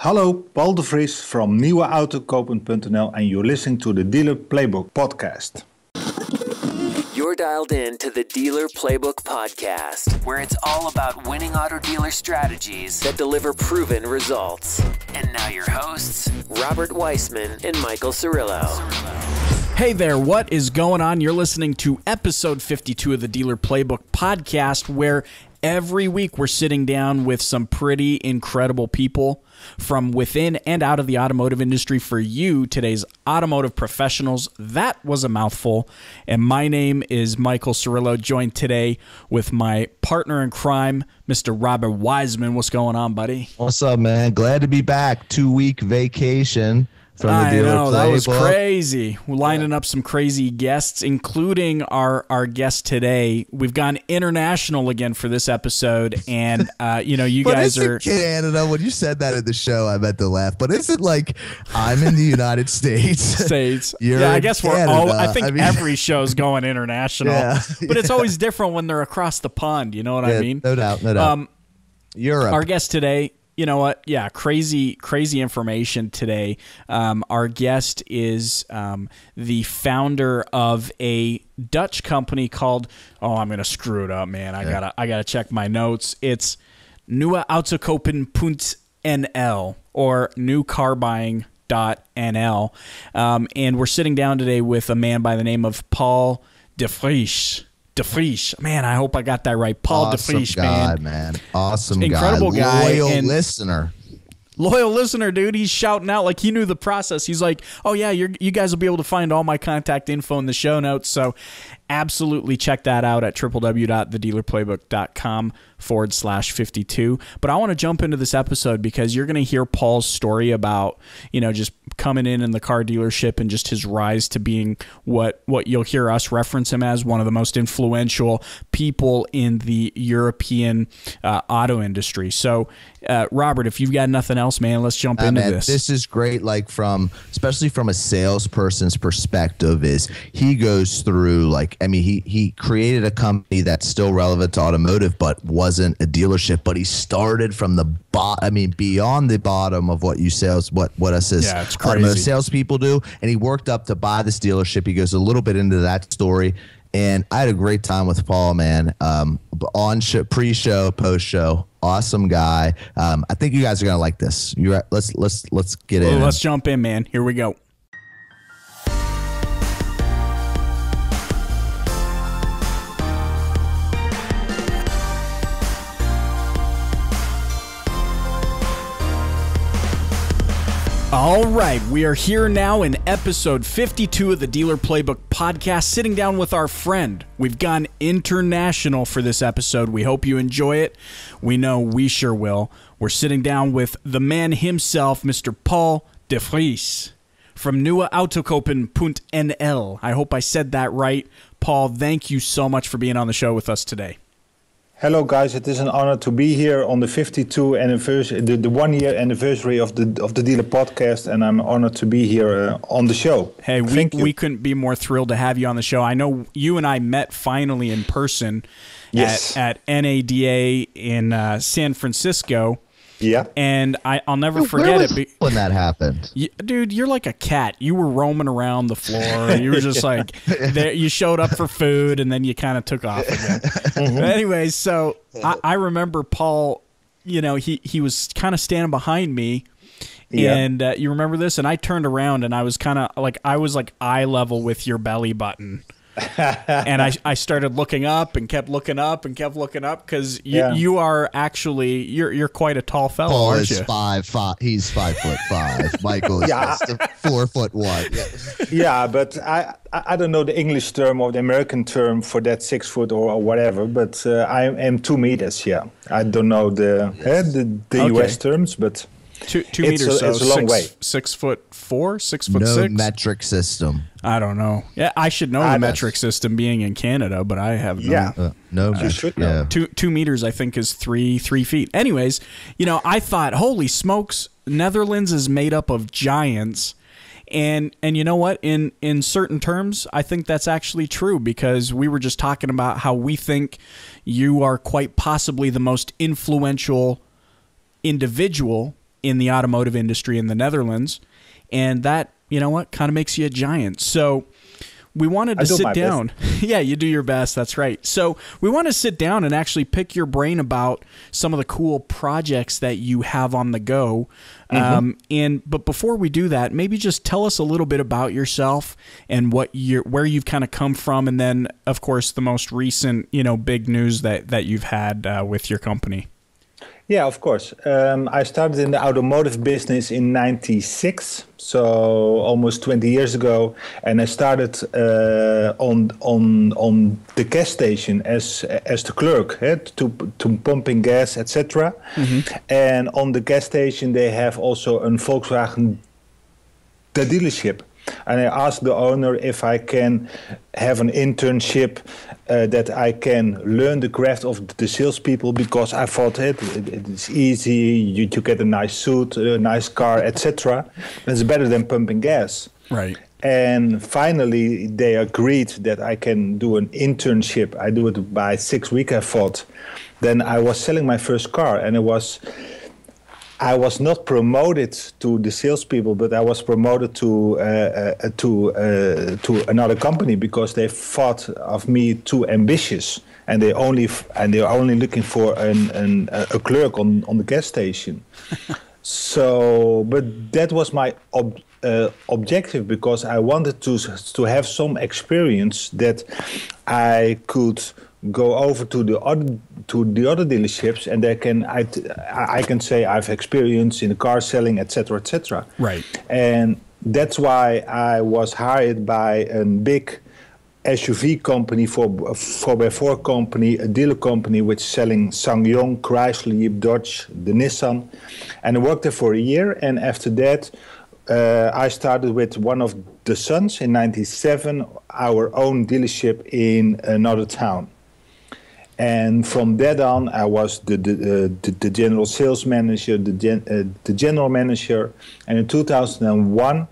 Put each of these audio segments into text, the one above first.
Hallo, Paul de Vries from Nieuweautokopen.nl and you're listening to the Dealer Playbook podcast. You're dialed in to the Dealer Playbook podcast, where it's all about winning auto dealer strategies that deliver proven results. And now your hosts, Robert Weissman and Michael Cirillo. Hey there, what is going on? You're listening to episode 52 of the Dealer Playbook podcast, where every week we're sitting down with some pretty incredible people from within and out of the automotive industry for you, today's automotive professionals. That was a mouthful. And my name is Michael Cirillo, joined today with my partner in crime, Mr. Robert Weissman. What's going on, buddy? What's up, man? Glad to be back. 2-week vacation. I know, that was crazy. We're lining up some crazy guests, including our guest today. We've gone international again for this episode, and you guys are. Canada. When you said that in the show, I meant to laugh. But is it like I'm in the United States? Yeah, I guess we're all. I think every show's going international, but it's always different when they're across the pond. You know what I mean? No doubt. Europe. Our guest today. You know what? Yeah, crazy information today. Our guest is the founder of a Dutch company called. Oh, I'm gonna screw it up, man. I gotta check my notes. It's Nieuweautokopen.nl or newcarbuying.nl, and we're sitting down today with a man by the name of Paul de Vries. Man, I hope I got that right. Paul de Vries, man. Awesome guy. Incredible guy. Loyal listener, dude. He's shouting out like he knew the process. He's like, oh, yeah, you guys will be able to find all my contact info in the show notes. So absolutely check that out at www.thedealerplaybook.com/52. But I want to jump into this episode because you're going to hear Paul's story about, just coming in the car dealership and just his rise to being what you'll hear us reference him as one of the most influential people in the European auto industry. So, Robert, if you've got nothing else, man, let's jump into this. This is great, especially from a salesperson's perspective, is he goes through, he created a company that's still relevant to automotive, but wasn't a dealership, but he started from the beyond the bottom of what us as automotive salespeople do, and he worked up to buy this dealership. He goes a little bit into that story, and I had a great time with Paul, man. On show, pre-show, post-show, awesome guy. I think you guys are gonna like this. Let's get in. Let's jump in, man. Here we go. All right, we are here now in episode 52 of the Dealer Playbook podcast, sitting down with our friend. We've gone international for this episode. We hope you enjoy it. We know we sure will. We're sitting down with the man himself, Mr. Paul de Vries from Nieuweautokopen.nl. I hope I said that right. Paul, thank you so much for being on the show with us today. Hello guys, it is an honor to be here on the 52 anniversary, the 1 year anniversary of the Dealer podcast, and I'm honored to be here on the show. Hey, we couldn't be more thrilled to have you on the show. I know you and I met finally in person at NADA in San Francisco. Yeah, and I'll never forget it when that happened. Dude, you're like a cat. You were roaming around the floor. You were just like there. You showed up for food, and then you kind of took off again. Anyways, so I remember Paul. He was kind of standing behind me, and you remember this. And I turned around, and I was kind of like eye level with your belly button. And I started looking up and kept looking up because you are actually you're quite a tall fellow. Paul aren't is you? 5'5". He's 5'5". Michael is 4'1". Yeah, but I don't know the English term or the American term for that 6 foot or whatever. But I am 2 meters. Yeah, I don't know the US terms, but. 2 meters, so it's a long way. 6'4", 6'6". No metric system. I don't know. Yeah, I should know the metric system being in Canada, but I have no. You should know. 2 meters, I think, is 3 feet. Anyways, I thought, holy smokes, Netherlands is made up of giants. And you know what? In certain terms, I think that's actually true, because we were just talking about how we think you are quite possibly the most influential individual in the automotive industry in the Netherlands, and that, you know what, kind of makes you a giant. So we wanted to sit down. Yeah, you do your best. That's right. So we want to sit down and actually pick your brain about some of the cool projects that you have on the go. But before we do that, maybe just tell us a little bit about yourself and where you've kind of come from, and then, of course, the most recent, big news that you've had with your company. Yeah, of course. I started in the automotive business in '96, so almost 20 years ago, and I started on the gas station as the clerk, to pumping gas, etc. And on the gas station, they have also a Volkswagen dealership. And I asked the owner if I can have an internship that I can learn the craft of the salespeople, because I thought it's easy, you get a nice suit, a nice car, etc. It's better than pumping gas. Right. And finally, they agreed that I can do an internship. I do it by 6 weeks, I thought. Then I was selling my first car, and I was not promoted to the salespeople, but I was promoted to another company, because they thought of me too ambitious, and they're only looking for a clerk on the gas station. So, but that was my objective, because I wanted to have some experience that I could go over to the other dealerships, and I can say I've experience in the car selling, etc., etc. Right. And that's why I was hired by a big SUV company, 4x4 company, a dealer company which is selling SsangYong, Chrysler, Jeep, Dodge, the Nissan, and I worked there for a year. And after that, I started with one of the sons in '97, our own dealership in another town. And from that on, I was the general sales manager, the general manager. And in 2001,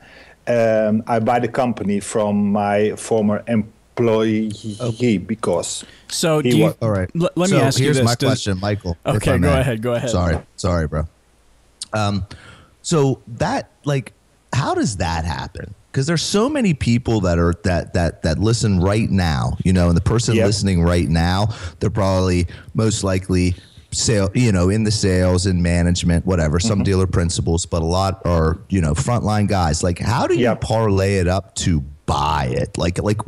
I buy the company from my former employee, because so all right. Let me ask you this. Here's my question, Michael. Okay, go ahead. Sorry, bro. So that, how does that happen? Because there's so many people that listen right now, and the person listening right now, they're probably most likely in the sales and management, whatever, some dealer principals, but a lot are, frontline guys. How do you parlay it up to buy it?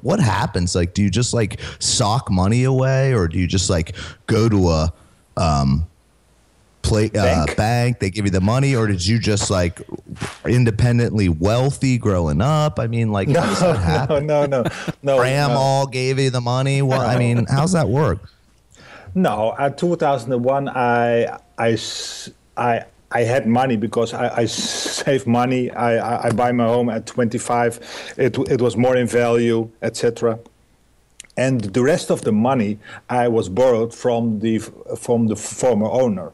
What happens? Do you just sock money away, or do you just go to a bank, they give you the money, or did you just independently wealthy growing up? I mean, how does that happen? No. Grandma gave you the money. Well, I mean, how's that work? No, at 2001, I had money, because I saved money. I buy my home at 25. It was more in value, etc. And the rest of the money I was borrowed from the former owner.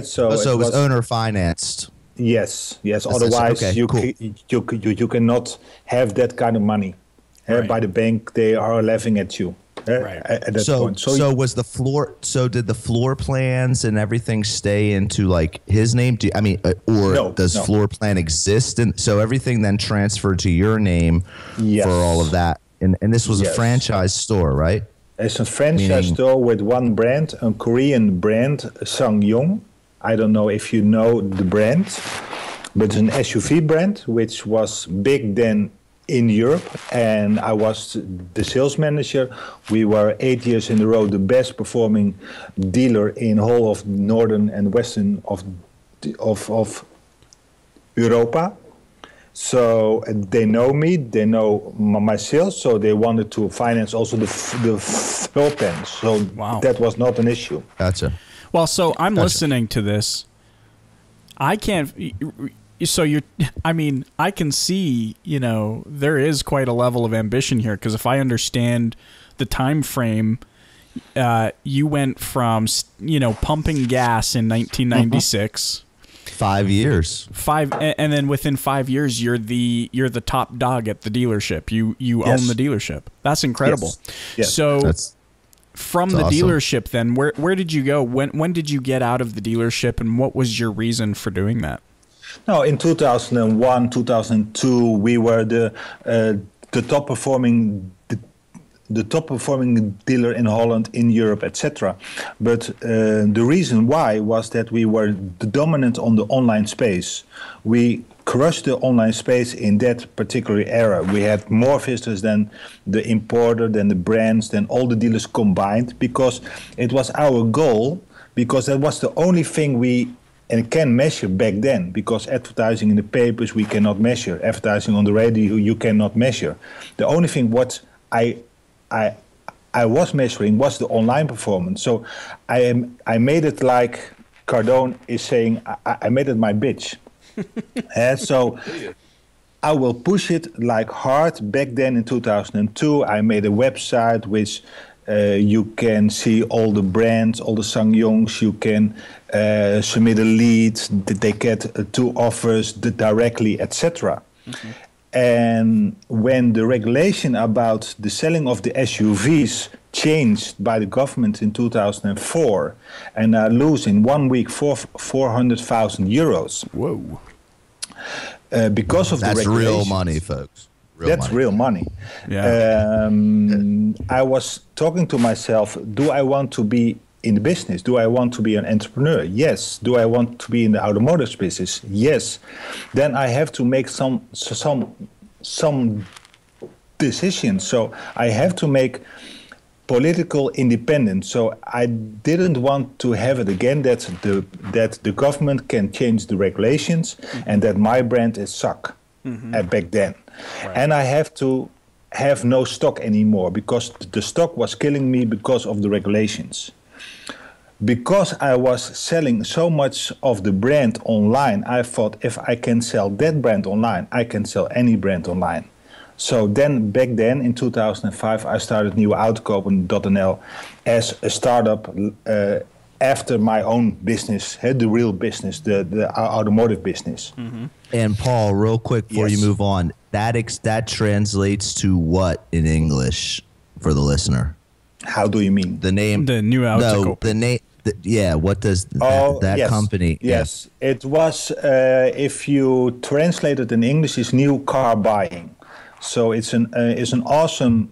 So it was owner financed. Yes. Otherwise, okay, you cannot have that kind of money. By the bank, they are laughing at you. Right. At that point. So was the floor? So did the floor plans and everything stay into his name? Does floor plan exist? And so everything then transferred to your name for all of that. And this was a franchise store, right? It's a franchise store with one brand, a Korean brand, SsangYong. I don't know if you know the brand, but it's an SUV brand which was big then in Europe, and I was the sales manager. We were 8 years in a row the best performing dealer in whole of northern and western of Europa. So they know me, they know my sales, so they wanted to finance also the floor plan. So that was not an issue. Gotcha. Well, so I'm listening to this. I can't. So I can see, there is quite a level of ambition here, because if I understand the time frame, you went from, pumping gas in 1996. 5 years. And then within 5 years, you're the top dog at the dealership. You own the dealership. That's incredible. Yes. So that's the awesome. dealership, then where did you go? When did you get out of the dealership, and what was your reason for doing that? No, in 2001, 2002, we were the top performing dealer in Holland, in Europe, etc. But the reason why was that we were dominant on the online space. We crushed the online space in that particular era. We had more visitors than the importer, than the brands, than all the dealers combined, because it was our goal, because that was the only thing we can measure back then, because advertising in the papers we cannot measure, advertising on the radio you cannot measure. The only thing what I was measuring was the online performance. So I made it like Cardone is saying, I made it my bitch. So I will push it like hard. Back then in 2002, I made a website which you can see all the brands, all the SsangYongs. You can submit a lead. They get 2 offers directly, etc. Mm-hmm. And when the regulation about the selling of the SUVs changed by the government in 2004, and I lose in 1 week 400,000 euros. Whoa. Because of the regulations. That's real money, folks. Real money. Yeah. I was talking to myself, do I want to be in the business? Do I want to be an entrepreneur? Yes. Do I want to be in the automotive business? Yes. Then I have to make some decisions. So I have to make political independence. So I didn't want to have it again that the government can change the regulations, mm-hmm. and that my brand is suck, mm-hmm. Back then. Right. And I have to have no stock anymore, because the stock was killing me because of the regulations. Because I was selling so much of the brand online, I thought if I can sell that brand online, I can sell any brand online. So then, back then, in 2005, I started Nieuweautokopen.nl as a startup after my own business, the real business, the automotive business. Mm-hmm. And Paul, real quick before Yes. you move on, that translates to what in English for the listener? How do you mean? The name? The Nieuweautokopen. No, the name. Yeah, what does that yes. company? Yes, yeah. It was, if you translate it in English, is new car buying. So it's an awesome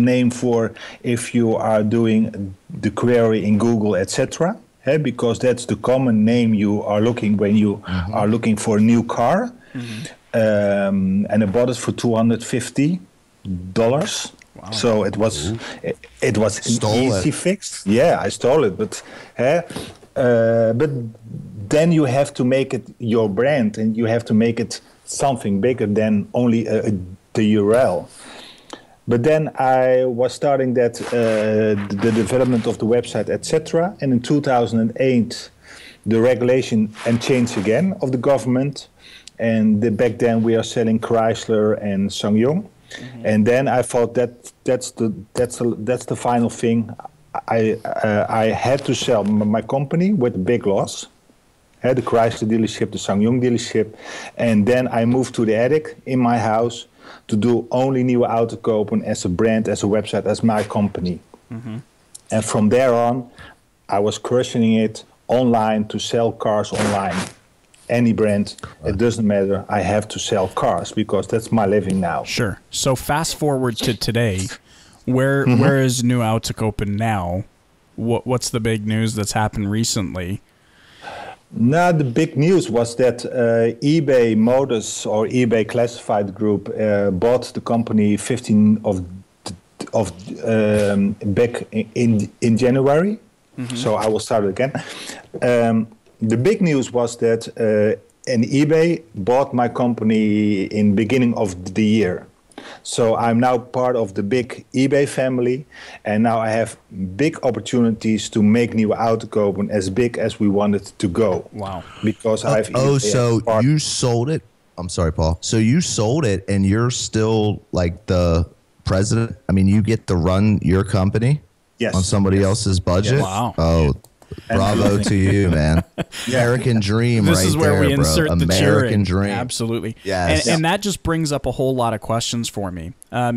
name for if you are doing the query in Google, etc. Because that's the common name you are looking when you mm-hmm. are looking for a new car. Mm-hmm. And I bought it for $250. Wow. So it was it was an easy fix. Yeah, I stole it, but then you have to make it your brand, and you have to make it something bigger than only the URL. But then I was starting the development of the website, etc. And in 2008, the regulation and change again of the government. And back then we are selling Chrysler and SsangYong. Mm-hmm. And then I thought that's the final thing. I had to sell my company with a big loss. Had the Chrysler dealership, the SsangYong dealership, and then I moved to the attic in my house to do only Nieuweautokopen as a brand, as a website, as my company. Mm-hmm. And from there on, I was crushing it online to sell cars online. Any brand, it doesn't matter. I have to sell cars because that's my living now. Sure. So fast forward to today, where is Nieuweautokopen now? What's the big news that's happened recently? Now, the big news was that eBay Motors or eBay Classified Group bought the company 15 of back in January. Mm-hmm. So I will start again. The big news was that an eBay bought my company in beginning of the year. So I'm now part of the big eBay family, and now I have big opportunities to make Nieuweautokopen as big as we want it to go. Wow! Because I've so you sold it. I'm sorry, Paul. So you sold it, and you're still like the president. I mean, you get to run your company on somebody else's budget. Yes. Wow! Oh. Bravo to you, man. American dream this right is where there, we insert bro. the American dream. Absolutely. Yes. And that just brings up a whole lot of questions for me.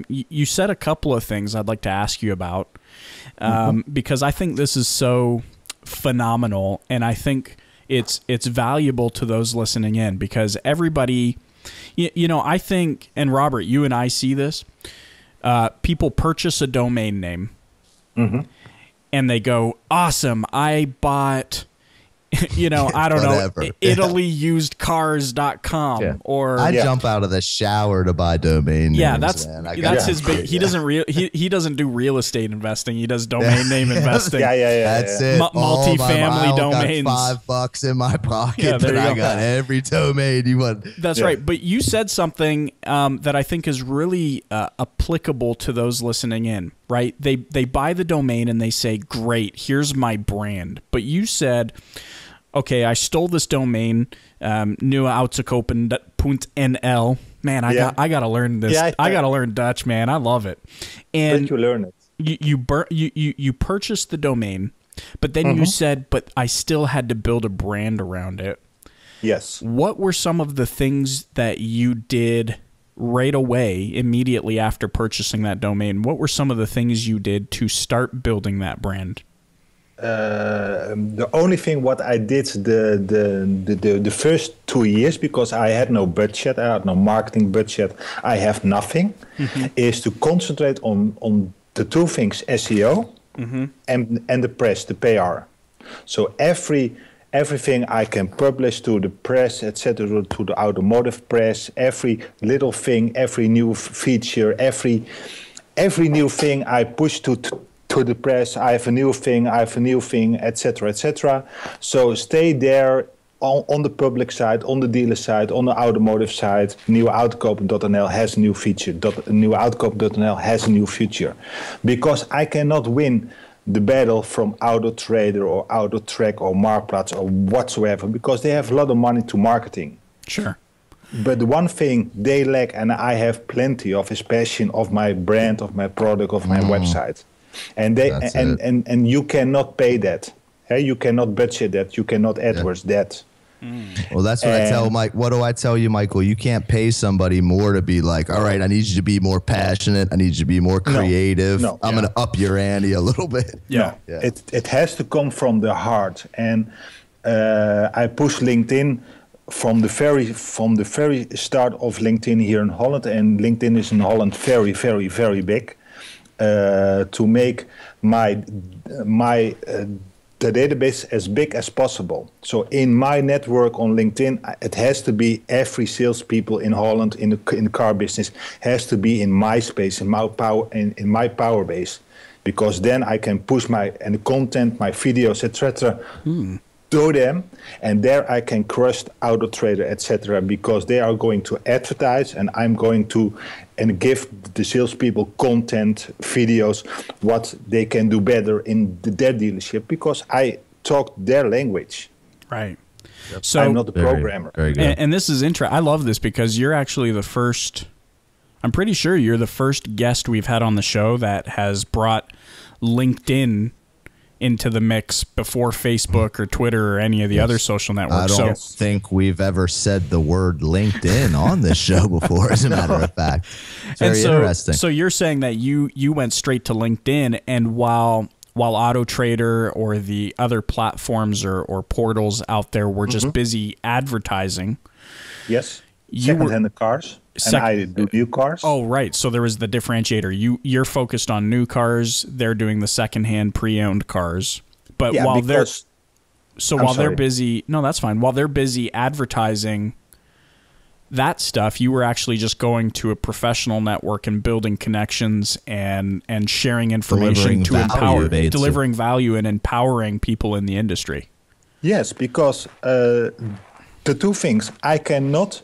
You said a couple of things I'd like to ask you about because I think this is so phenomenal, and I think it's valuable to those listening in, because everybody, you know, I think, and Robert, you and I see this, people purchase a domain name and they go, awesome, I bought, you know, I don't know, ItalyUsedCars.com or I jump out of the shower to buy domain names. Yeah, that's his big. He doesn't do real estate investing. He does domain name investing. That's it. Multifamily domains. Got $5 in my pocket, but I got every domain you want. That's right. But you said something that I think is really applicable to those listening in. Right? They buy the domain and they say, "Great, here's my brand." But you said, okay, I stole this domain, Nieuweautokopen.nl. Man, I got to learn this. I got to learn Dutch, man. I love it. And you learn it. You purchased the domain, but then you said, but I still had to build a brand around it. Yes. What were some of the things that you did right away, immediately after purchasing that domain? What were some of the things you did to start building that brand? The only thing what I did the first 2 years, because I had no budget, I had no marketing budget, I have nothing, is to concentrate on the two things: SEO and the press, the PR. So everything I can publish to the press, etc., to the automotive press, every little thing, every new feature, every new thing I push to the press. I have a new thing, etc., etc. So stay there on the public side, on the dealer side, on the automotive side. Nieuweautokopen.nl has a new feature. Nieuweautokopen.nl has a new feature. Because I cannot win the battle from AutoTrader or AutoTrack or Marktplaats or whatsoever, because they have a lot of money to marketing. Sure. But the one thing they lack, and I have plenty of, is passion of my brand, of my product, of my website. And and you cannot pay that. Hey, you cannot budget that. You cannot AdWords that. Well, that's what I tell Mike. What do I tell you, Michael? You can't pay somebody more to be like, all right, I need you to be more passionate. I need you to be more creative. I'm going to up your ante a little bit. It has to come from the heart. And I push LinkedIn from the very start of LinkedIn here in Holland. And LinkedIn is in Holland very, very, very big. To make the database as big as possible. So in my network on LinkedIn, it has to be every salespeople in Holland in the car business has to be in my space, in my power base, because then I can push my content, my videos, etc. To them, and there I can crush AutoTrader, etc., because they are going to advertise, and I'm going to give the salespeople content, videos, what they can do better in their dealership, because I talk their language. Right. So I'm not a programmer. Very good. And this is interesting. I love this because you're actually the first. I'm pretty sure you're the first guest we've had on the show that has brought LinkedIn into the mix before Facebook or Twitter or any of the other social networks. I don't think we've ever said the word LinkedIn on this show before, as a matter of fact. It's very interesting. So you're saying that you went straight to LinkedIn, and while AutoTrader or the other platforms or portals out there were just busy advertising. Yes. Second-hand cars. And I do new cars. Oh, right. So there was the differentiator. You're focused on new cars. They're doing the secondhand pre-owned cars. But while they're busy, no, that's fine. While they're busy advertising that stuff, you were actually just going to a professional network and building connections and sharing information delivering value and empowering people in the industry. Yes, because the two things, I cannot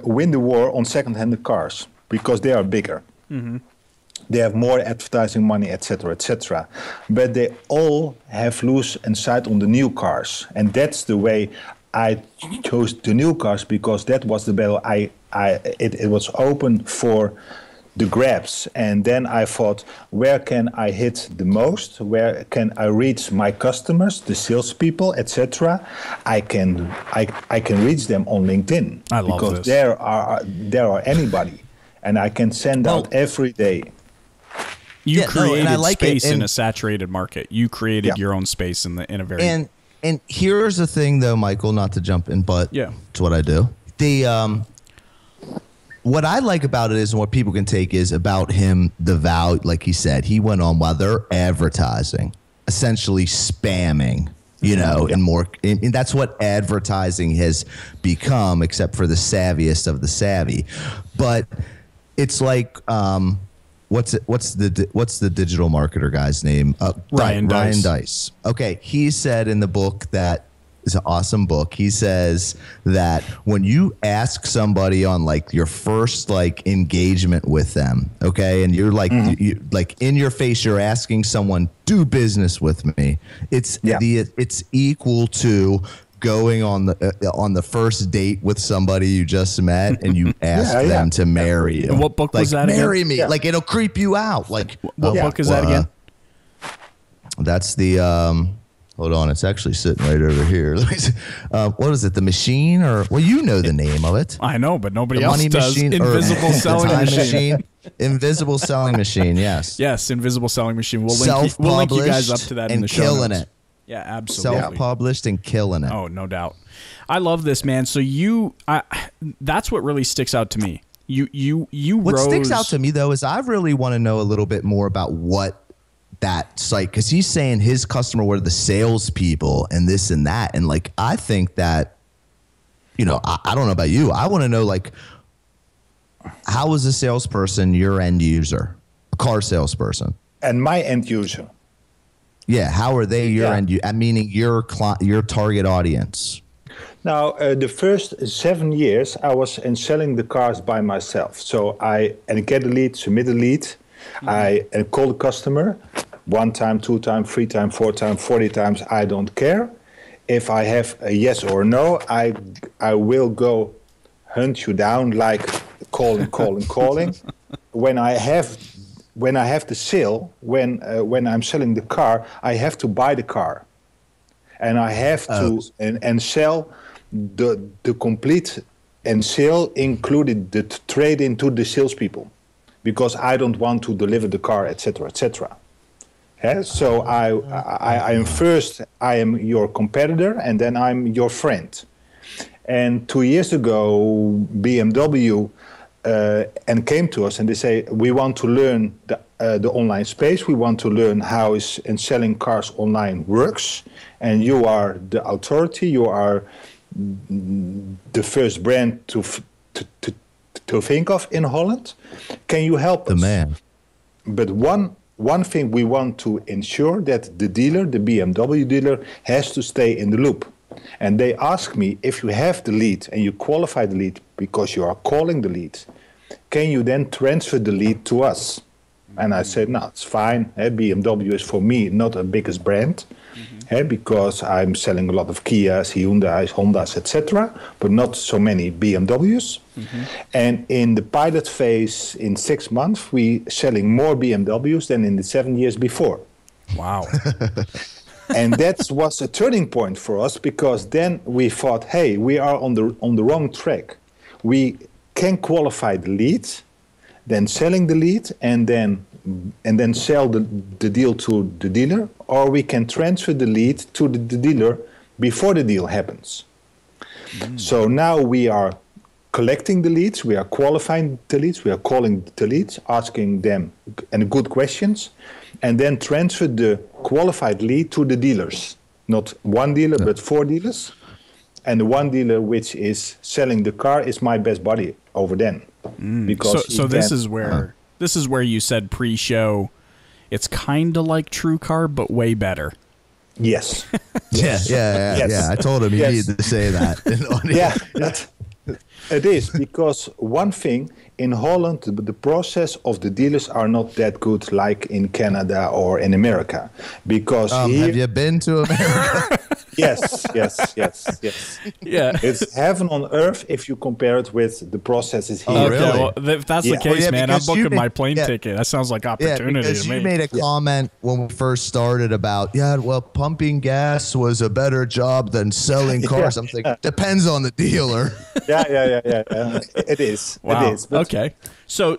win the war on second-hand cars because they are bigger. They have more advertising money, etc., etc. But they all have loose and sight on the new cars, and that's the way I chose the new cars, because that was the battle. It was open for the grabs, and then I thought, where can I hit the most? Where can I reach my customers, the salespeople, etc.? I can reach them on LinkedIn. I love because this. there are anybody, and I can send out every day. You created space in a saturated market. You created your own space in a very And here's the thing, though, Michael, not to jump in, but it's what I do. What I like about it is, and what people can take is about him, the value, like he said, he went on while they're advertising, essentially spamming, and that's what advertising has become, except for the savviest of the savvy. But it's like, what's the digital marketer guy's name? Ryan Dice. Okay, he said in the book that is an awesome book. He says that when you ask somebody on like your first like engagement with them, okay, and you're like you, like in your face, you're asking someone, do business with me. It's it's equal to going on the first date with somebody you just met and you ask them to marry you. And what book was that? Marry again? me. Like it'll creep you out. Like what book is that again? That's the hold on, it's actually sitting right over here. What is it? The Machine, or you know the name of it? I know, but nobody the else money does. Machine, Invisible Selling Machine. Invisible Selling Machine. Yes. Yes, Invisible Selling Machine. We'll link you guys up to that in the show notes. Killing it. Yeah, absolutely. Self-published and killing it. Oh, no doubt. I love this, man. So that's what really sticks out to me. What sticks out to me though is I really want to know a little bit more about what that site, because he's saying his customer were the salespeople and this and that, and like I think that, I don't know about you. I want to know like, how is a salesperson your end user, a car salesperson, and my end user? Yeah, how are they your end user? Meaning your target audience. Now, the first 7 years I was selling the cars by myself. So I get a lead, submit a lead. I call the customer 1 time, 2 times, 3 times, 4 times, 40 times. I don't care. If I have a yes or no, I will go hunt you down, like calling. When I have the sale, when I'm selling the car, I have to buy the car, and I have to and sell the complete and sale included the trade into the salespeople, because I don't want to deliver the car, etc., etc. So I am first, I am your competitor, and then I'm your friend. And 2 years ago, BMW and came to us and they say, we want to learn the online space. We want to learn how selling cars online works. And you are the authority. You are the first brand to think of in Holland. Can you help us? The man. But one thing we want to ensure, that the dealer, the BMW dealer, has to stay in the loop. And they ask me, if you have the lead and you qualify the lead because you are calling the lead, can you then transfer the lead to us? And I said, no, it's fine. BMW is for me not the biggest brand, because I'm selling a lot of Kias, Hyundais, Hondas, etc., but not so many BMWs. And in the pilot phase, in 6 months, we selling more BMWs than in the 7 years before. Wow. And that was a turning point for us, because then we thought, hey, we are on the wrong track. We can qualify the lead, then selling the lead, and then sell the deal to the dealer, or we can transfer the lead to the dealer before the deal happens. So now we are collecting the leads, we are qualifying the leads, we are calling the leads, asking them good questions, and then transfer the qualified lead to the dealers. Not one dealer, but 4 dealers. And the one dealer which is selling the car is my best buddy over then. Because so this is where you said pre-show, it's kind of like TrueCar, but way better. Yes. Yeah. I told him he needed to say that. It is, because one thing, in Holland, the process of the dealers are not that good like in Canada or in America. Because here, have you been to America? Yes. Yeah. It's heaven on earth if you compare it with the processes here. Oh, really? Well, if that's the case, man, I'm booking my plane ticket. That sounds like opportunity to me. You made a comment when we first started about, pumping gas was a better job than selling cars. I'm thinking, depends on the dealer. Yeah. It is. Wow. It is. Okay. So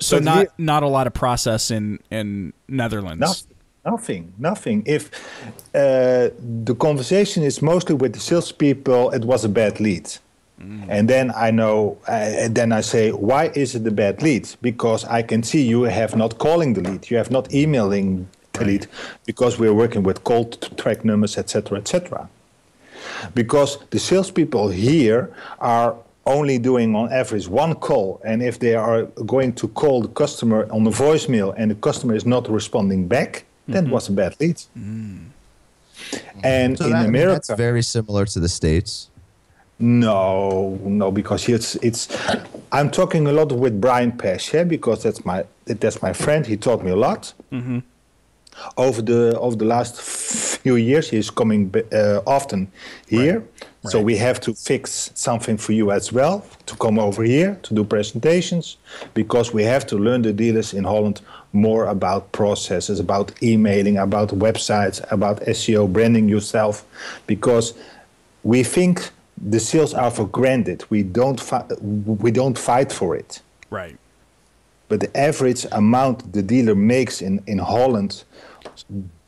not a lot of process in Netherlands. Nothing. If the conversation is mostly with the salespeople, it was a bad lead. And then I know, then I say, why is it a bad lead? Because I can see you have not calling the lead, you have not emailing the lead, because we're working with call track numbers, etc., etc. Because the salespeople here are only doing on average one call, and if they are going to call the customer on the voicemail and the customer is not responding back, that was a bad lead. And So in America, that's very similar to the States. No, because it's. I'm talking a lot with Brian Pesh, because that's my friend. He taught me a lot. Over the last few years, he's coming often here. Right. So we have to fix something for you as well to come over here to do presentations, because we have to learn the dealers in Holland more about processes, about emailing, about websites, about SEO, branding yourself, because we think the sales are for granted. We don't fight for it. Right. But the average amount the dealer makes in Holland,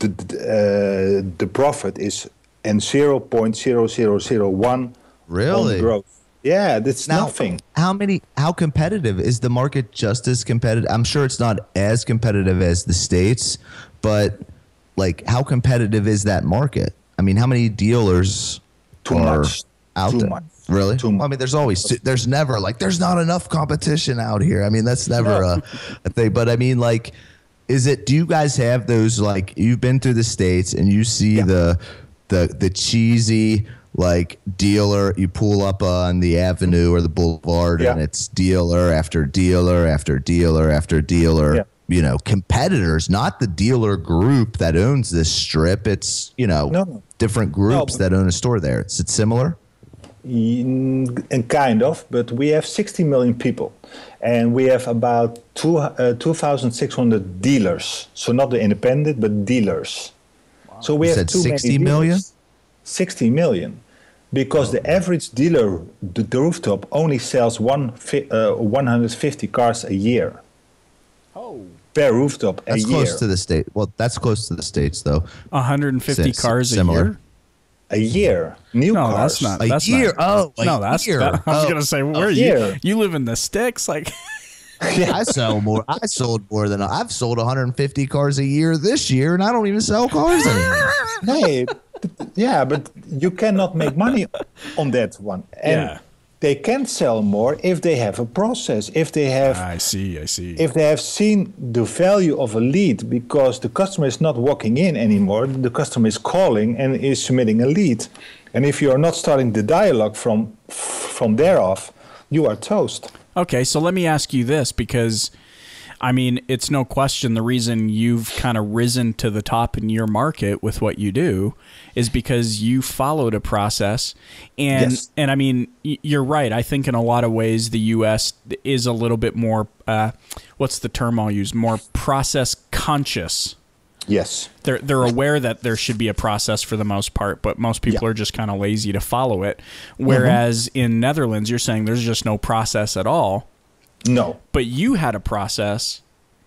the profit is 0.0001 really on growth. Yeah, that's now, nothing. How competitive is the market? Just as competitive? I'm sure it's not as competitive as the States, but like, how competitive is that market? I mean, how many dealers are out there? Much. Really? Well, I mean, there's never like, there's not enough competition out here. I mean, that's never a thing. But I mean, like, do you guys have those, like, you've been through the States and you see the cheesy, like, dealer, you pull up on the avenue or the boulevard and it's dealer after dealer after dealer after dealer, you know, competitors, not the dealer group that owns this strip. It's, you know, different groups that own a store there. Is it similar? And kind of, but we have 60 million people, and we have about 2,600 dealers. So not the independent, but dealers. Wow. So we have too 60 many million? 60 million, because the average dealer, the rooftop, only sells 150 cars a year. Oh. Per rooftop a year. That's close to the state. Well, that's close to the States, though. 150 cars a year? A year. New cars. That's a year. Not, I was going to say, where are you? You live in the sticks? Like, I sold more than I've sold 150 cars a year this year, and I don't even sell cars anymore. Hey, but you cannot make money on that one. And they can sell more if they have a process, if they have. I see. If they have seen the value of a lead, because the customer is not walking in anymore, the customer is calling and is submitting a lead, and if you are not starting the dialogue from there off, you are toast. Okay, so let me ask you this, because I mean, it's no question the reason you've kind of risen to the top in your market with what you do is because you followed a process. And I mean, you're right. I think in a lot of ways the U.S. is a little bit more, what's the term I'll use, more process conscious. Yes. They're aware that there should be a process for the most part, but most people are just kind of lazy to follow it. Whereas in Netherlands, you're saying there's just no process at all. No. But you had a process.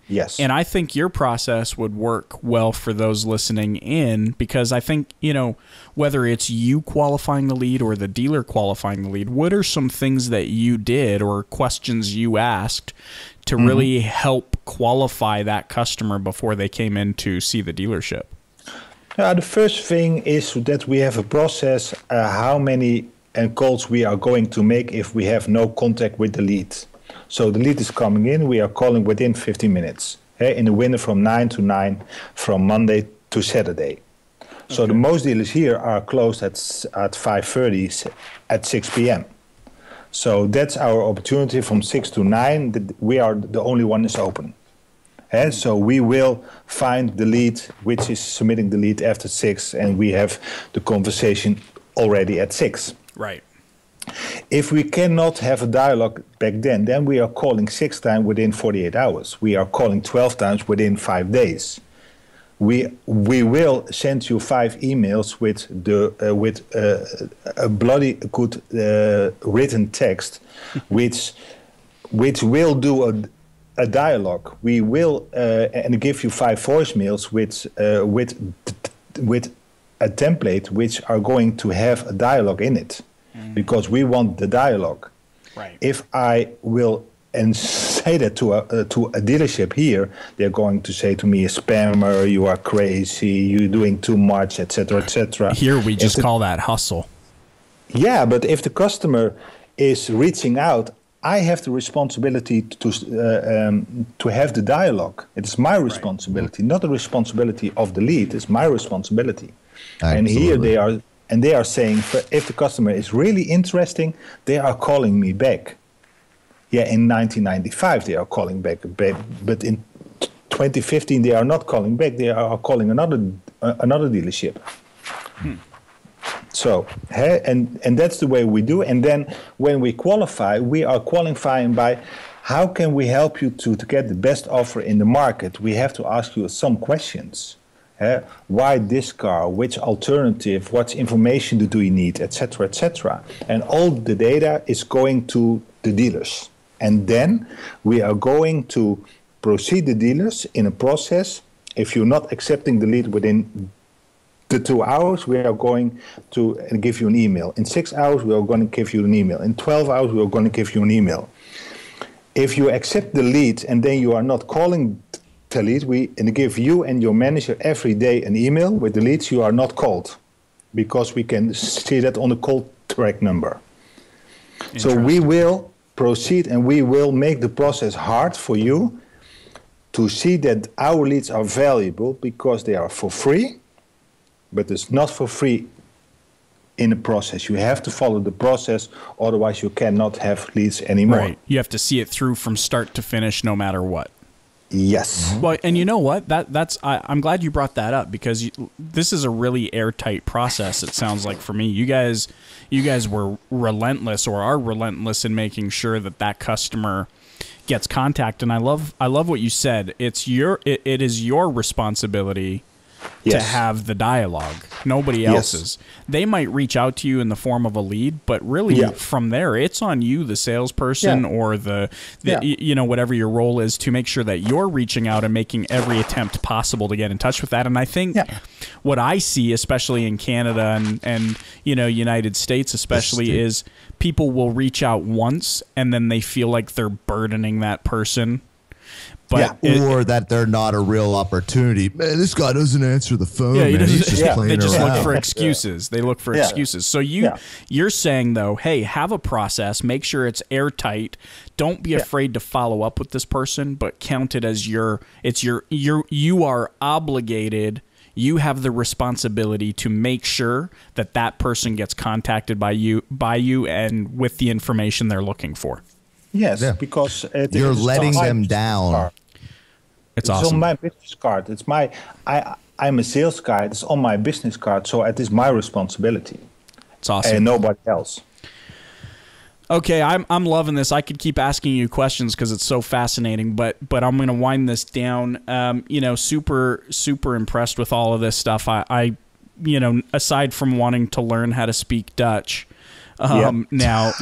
Yes. And I think your process would work well for those listening in, because I think, you know, whether it's you qualifying the lead or the dealer qualifying the lead, what are some things that you did or questions you asked to really help qualify that customer before they came in to see the dealership? The first thing is that we have a process, how many calls we are going to make if we have no contact with the lead. So the lead is coming in, we are calling within 15 minutes. In the window from 9 to 9, from Monday to Saturday. So the most dealers here are closed at 5:30, at 6 p.m. So that's our opportunity from 6 to 9. We are the only one is open. So we will find the lead, which is submitting the lead after 6, and we have the conversation already at 6. Right. If we cannot have a dialogue back then we are calling 6 times within 48 hours. We are calling 12 times within 5 days. We will send you 5 emails with a bloody good written text, which will do a dialogue. We will and give you 5 voicemails with a template which are going to have a dialogue in it, because we want the dialogue. Right. If I will and say that to a dealership here, they're going to say to me, a spammer, you are crazy, you're doing too much, etc., etc. Here we just call that hustle. Yeah, but if the customer is reaching out, I have the responsibility to have the dialogue. It's my responsibility, not the responsibility of the lead. It's my responsibility. Absolutely. And here they are saying, if the customer is really interesting, they are calling me back. Yeah, in 1995 they are calling back, but in 2015 they are not calling back. They are calling another dealership. So, and that's the way we do. And then when we qualify, we are qualifying by how can we help you to get the best offer in the market. We have to ask you some questions. Why this car? Which alternative? What information do you need? Etc. etc. And all the data is going to the dealers. And then we are going to proceed the dealers in a process. If you're not accepting the lead within the 2 hours, we are going to give you an email. In 6 hours, we are going to give you an email. In 12 hours, we are going to give you an email. If you accept the lead and then you are not calling the lead, we give you and your manager every day an email with the leads you are not called, because we can see that on the call track number. So we will proceed and we will make the process hard for you to see that our leads are valuable, because they are for free, but it's not for free in the process. You have to follow the process, otherwise you cannot have leads anymore. Right. You have to see it through from start to finish, no matter what. Yes. Well, and you know what? I'm glad you brought that up, because this is a really airtight process. It sounds like for me, you guys were relentless, or are relentless, in making sure that customer gets contact. And I love what you said. It is your responsibility to have the dialogue, nobody else's. They might reach out to you in the form of a lead, but really from there, it's on you, the salesperson, or the whatever your role is, to make sure that you're reaching out and making every attempt possible to get in touch with that. And I think what I see, especially in Canada and United States especially, is people will reach out once and then they feel like they're burdening that person. But or that they're not a real opportunity. Man, this guy doesn't answer the phone. Yeah, he's just playing they just around. Look for excuses. They look for excuses. So you're saying, though, hey, have a process. Make sure it's airtight. Don't be afraid to follow up with this person, but count it as you are obligated. You have the responsibility to make sure that person gets contacted by you and with the information they're looking for. Yes, because you're letting them down. It's awesome. On my business card. I'm a sales guy. It's on my business card, so it is my responsibility. It's awesome, and nobody else. Okay, I'm loving this. I could keep asking you questions because it's so fascinating, but I'm going to wind this down. Super impressed with all of this stuff. I aside from wanting to learn how to speak Dutch. Now,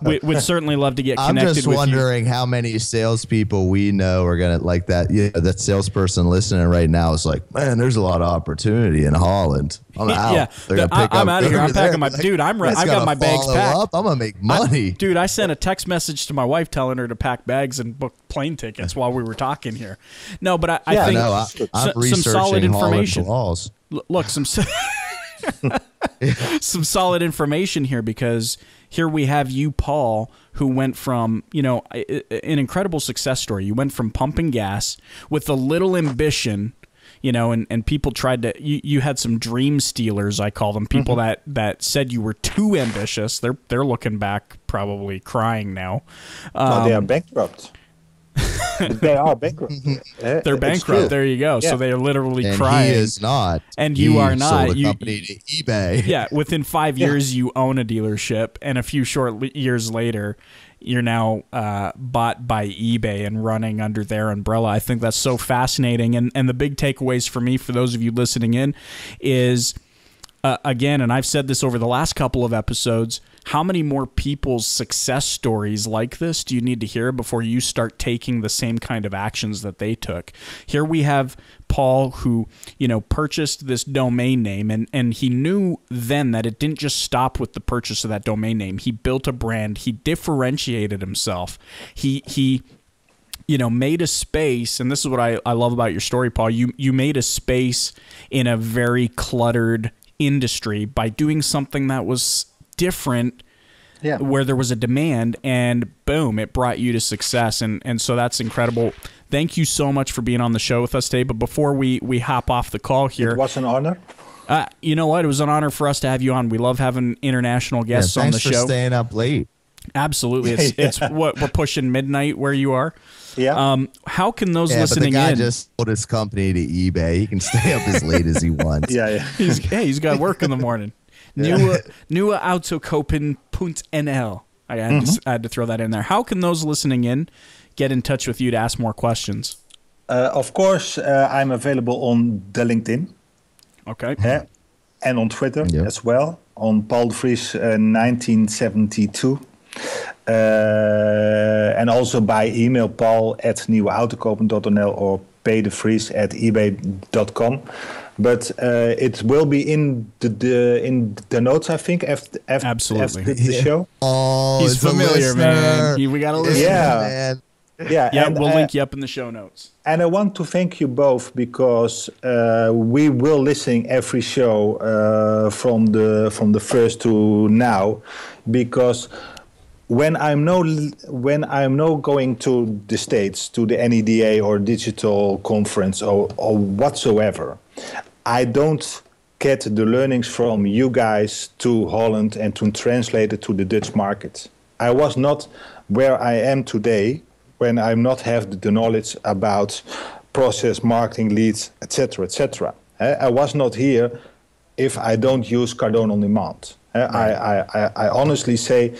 we'd certainly love to get connected with you. I'm just wondering how many salespeople we know are going to like that. That salesperson listening right now is like, man, there's a lot of opportunity in Holland. I'm out. I'm out of here. I'm packing my dude. I got my bags packed. I'm going to make money. Dude, I sent a text message to my wife telling her to pack bags and book plane tickets while we were talking here. No, but I think some solid information. Look, some solid information here, because here we have you, Paul, who went from, an incredible success story. You went from pumping gas with a little ambition, and people tried to, you had some dream stealers, I call them, people that said you were too ambitious. They're looking back, probably crying now. They are bankrupt. They are bankrupt. They're bankrupt. There you go. Yeah. So they are literally crying. He is not. And you are not. Sold a company to eBay. Yeah. Within 5 years, you own a dealership, and a few short years later, you're now bought by eBay and running under their umbrella. I think that's so fascinating. And the big takeaways for me, for those of you listening in, is again, and I've said this over the last couple of episodes, how many more people's success stories like this do you need to hear before you start taking the same kind of actions that they took? Here we have Paul who, purchased this domain name, and he knew then that it didn't just stop with the purchase of that domain name. He built a brand. He differentiated himself. He made a space, and this is what I love about your story, Paul. You made a space in a very cluttered industry by doing something that was different, where there was a demand, and boom, it brought you to success. And so that's incredible. Thank you so much for being on the show with us today. But before we hop off the call here, it was an honor. You know what? It was an honor for us to have you on. We love having international guests on the show. Thanks for staying up late. Absolutely. It's what we're pushing midnight where you are. Yeah. How can those listening but the guy in just sold his company to eBay. He can stay up as late as he wants. Yeah. He's got work in the morning. Nieuweautokopen.nl. I had to throw that in there. How can those listening in get in touch with you to ask more questions? Of course, I'm available on the LinkedIn. Okay. And on Twitter as well, on Paul Vries 1972. And also by email, paul@nieuweautokopen.nl or pdevries@ebay.com. But it will be in the notes, I think, after the show. Oh, he's familiar, man. We got to listen. Man. Yeah, we'll link you up in the show notes. And I want to thank you both because we will listen every show from the first to now, because when I'm now going to the States, to the NEDA or digital conference or whatsoever, I don't get the learnings from you guys to Holland and to translate it to the Dutch market. I was not where I am today when I not have the knowledge about process, marketing, leads, etc., etc. I was not here if I don't use Cardone on Demand. I honestly say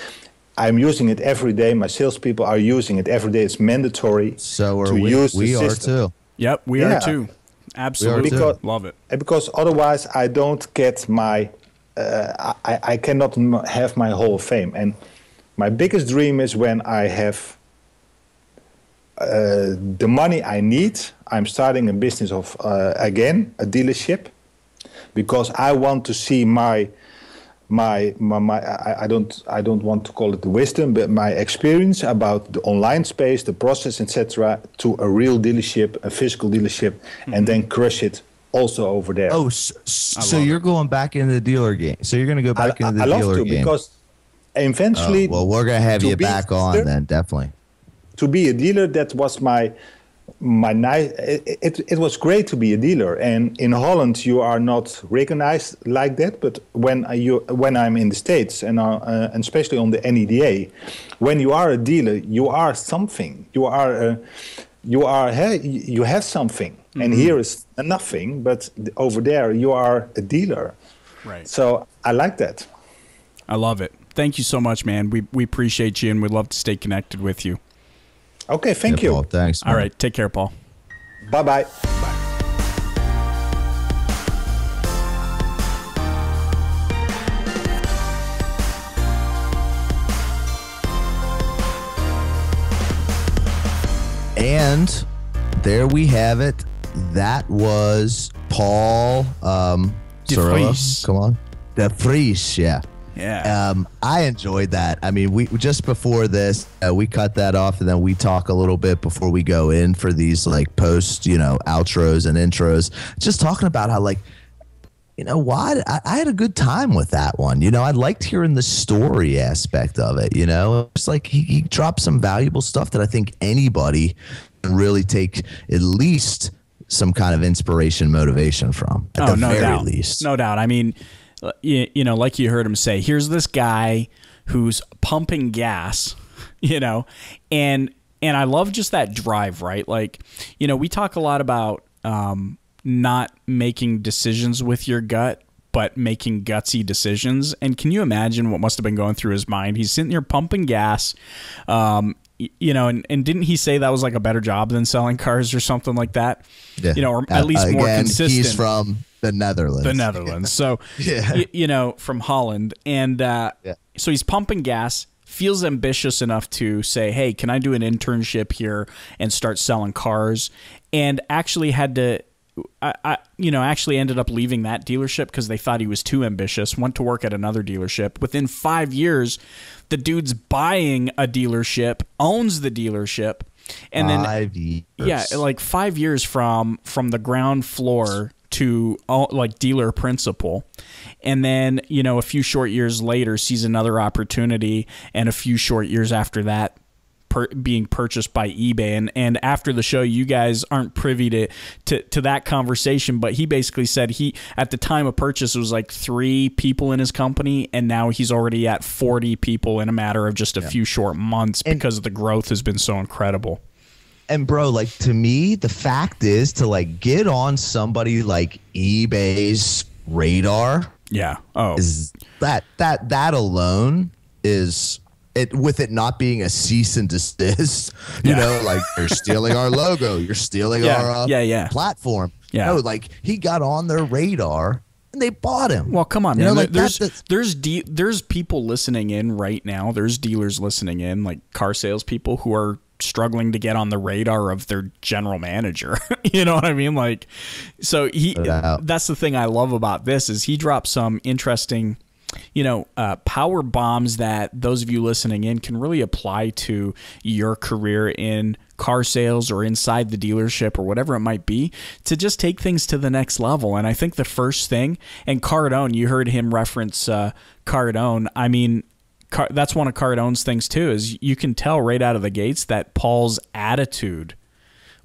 I'm using it every day. My salespeople are using it every day. It's mandatory to use the system. We are too. Yep, we are too. Absolutely. Love it. Because otherwise I don't get my, I cannot have my Hall of Fame. And my biggest dream is when I have the money I need, I'm starting a business of, again, a dealership, because I want to see my I don't want to call it the wisdom, but my experience about the online space, the process, etc., to a real dealership, a physical dealership, and then crush it also over there. Oh, so you're going back into the dealer game. So you're going to go back into the dealer game. Because eventually, well, we're going to have you back on then, definitely. To be a dealer, that was my nice. It was great to be a dealer, and in Holland you are not recognized like that. But when I'm in the States and especially on the NEDA, when you are a dealer, you are something. You have something, and here is nothing. But over there, you are a dealer. Right. So I like that. I love it. Thank you so much, man. We appreciate you, and we'd love to stay connected with you. Okay, thank you. Paul, thanks, man. All right, take care, Paul. Bye-bye. Bye. And there we have it. That was Paul Vries. Come on. De Vries, yeah. Yeah. I enjoyed that. I mean, we just before this, we cut that off, and then we talk a little bit before we go in for these like post, outros and intros. Just talking about how I had a good time with that one. I liked hearing the story aspect of it. It's like he dropped some valuable stuff that I think anybody can really take at least some kind of inspiration, motivation from. At the very least, no doubt. I mean, like you heard him say, here's this guy who's pumping gas, and I love just that drive, right? Like, we talk a lot about not making decisions with your gut, but making gutsy decisions. And can you imagine what must have been going through his mind? He's sitting there pumping gas, you know, and didn't he say that was like a better job than selling cars or something like that? Yeah. You know, or at least more consistent. He's from the Netherlands. The Netherlands. So, you know, from Holland. And so he's pumping gas, feels ambitious enough to say, hey, can I do an internship here and start selling cars? And actually had to, actually ended up leaving that dealership because they thought he was too ambitious, went to work at another dealership. Within 5 years, the dude's buying a dealership, owns the dealership. And then 5 years. Yeah, like 5 years from the ground floor to like dealer principal. And then, you know, a few short years later sees another opportunity, and a few short years after that being purchased by eBay. And after the show, you guys aren't privy to that conversation, but he basically said he, at the time of purchase, it was like 3 people in his company, and now he's already at 40 people in a matter of just a few short months because the growth has been so incredible. And bro, like, to me, the fact is to like get on somebody like eBay's radar. Yeah. Oh, is that alone is it, with it not being a cease and desist, you know, like, you're stealing our logo, you're stealing our platform. Yeah. No, like, he got on their radar and they bought him. Well, come on, you man. know, like, there's people listening in right now. There's dealers listening in, like car salespeople who are struggling to get on the radar of their general manager. You know what I mean? Like, so that's the thing I love about this is he drops some interesting, you know, power bombs that those of you listening in can really apply to your career in car sales or inside the dealership or whatever it might be, to just take things to the next level. And I think the first thing, and Cardone, you heard him reference Cardone. I mean, that's one of Cardone's things too, is you can tell right out of the gates that Paul's attitude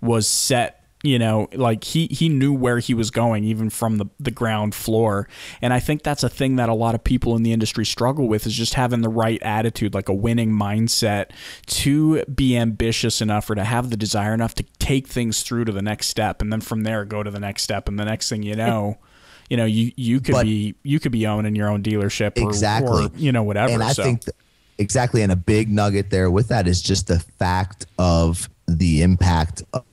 was set. You know, like he knew where he was going even from the ground floor. And I think that's a thing that a lot of people in the industry struggle with, is just having the right attitude, like a winning mindset, to be ambitious enough or to have the desire enough to take things through to the next step. And then from there, go to the next step. And the next thing you know, you could be owning your own dealership or you know, whatever. And I think exactly. And a big nugget there with that is just the fact of the impact of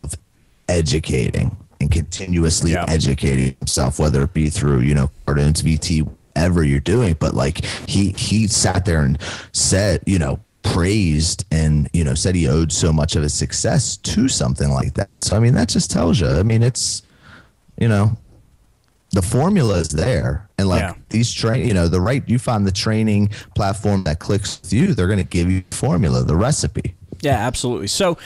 educating and continuously educating himself, whether it be through, you know, Cardone's VT, whatever you're doing. But like he sat there and said, you know, praised and, you know, said he owed so much of his success to something like that. So, I mean, that just tells you, I mean, it's, you know, the formula is there. And like these you find the training platform that clicks with you, they're going to give you the formula, the recipe. Yeah, absolutely. So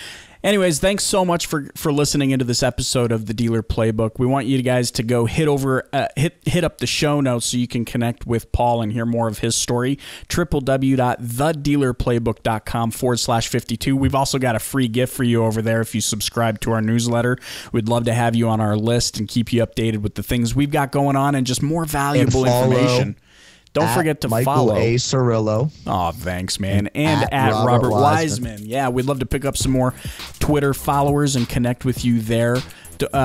anyways, thanks so much for listening into this episode of the Dealer Playbook. We want you guys to go hit up the show notes so you can connect with Paul and hear more of his story. www.thedealerplaybook.com/52. We've also got a free gift for you over there if you subscribe to our newsletter. We'd love to have you on our list and keep you updated with the things we've got going on and just more valuable information. Don't forget to follow Michael A. Cirillo. Oh, thanks, man. And at Robert Wiseman. Yeah, we'd love to pick up some more Twitter followers and connect with you there.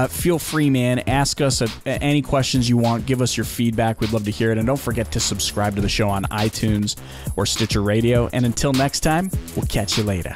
Feel free, man. Ask us any questions you want. Give us your feedback. We'd love to hear it. And don't forget to subscribe to the show on iTunes or Stitcher Radio. And until next time, we'll catch you later.